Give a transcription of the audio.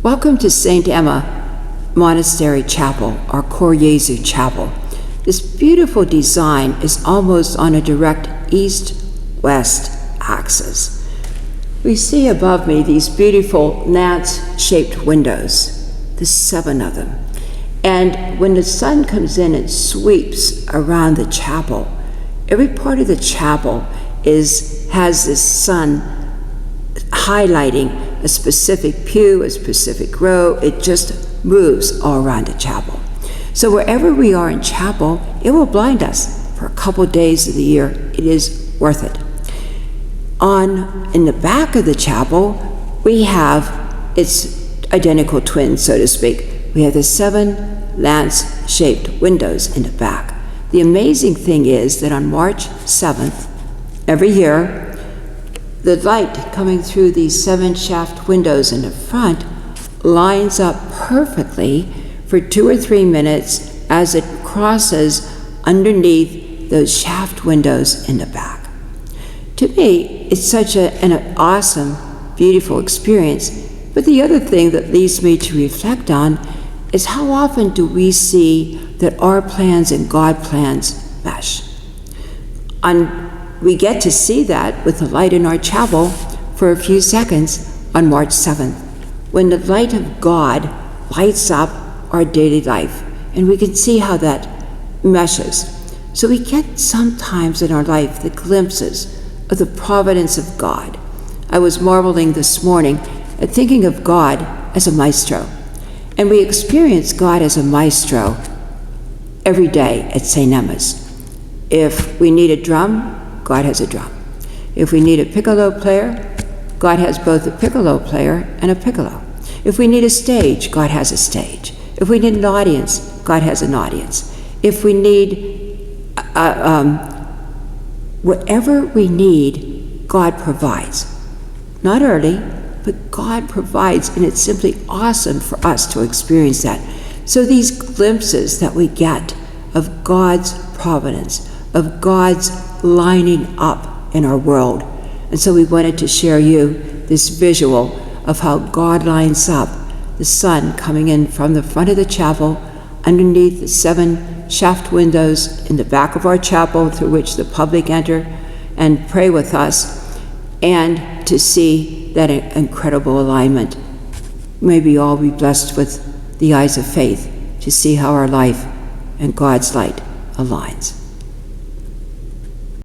Welcome to St. Emma Monastery Chapel, or Cor Jesu Chapel. This beautiful design is almost on a direct east-west axis. We see above me these beautiful lance-shaped windows, the 7 of them. And when the sun comes in and sweeps around the chapel, every part of the chapel has this sun highlighting a specific pew, a specific row. It just moves all around the chapel. So wherever we are in chapel, it will blind us for a couple days of the year. It is worth it. In the back of the chapel, we have its identical twin, so to speak. We have the 7 lance-shaped windows in the back. The amazing thing is that on March 7th, every year, the light coming through these 7 shaft windows in the front lines up perfectly for 2 or 3 minutes as it crosses underneath those shaft windows in the back. To me, it's such an awesome, beautiful experience. But the other thing that leads me to reflect on is how often do we see that our plans and God's plans mesh? We get to see that with the light in our chapel for a few seconds on March 7th, when the light of God lights up our daily life, and we can see how that meshes. So we get sometimes in our life the glimpses of the providence of God. I was marveling this morning at thinking of God as a maestro, and we experience God as a maestro every day at St. Emma's. If we need a drum, God has a drum. If we need a piccolo player, God has both a piccolo player and a piccolo. If we need a stage, God has a stage. If we need an audience, God has an audience. If we need whatever we need, God provides. Not early, but God provides, and it's simply awesome for us to experience that. So these glimpses that we get of God's providence, of God's lining up in our world. And so we wanted to share you this visual of how God lines up the sun coming in from the front of the chapel underneath the 7 shaft windows in the back of our chapel through which the public enter and pray with us, and to see that incredible alignment. May we all be blessed with the eyes of faith to see how our life and God's light aligns.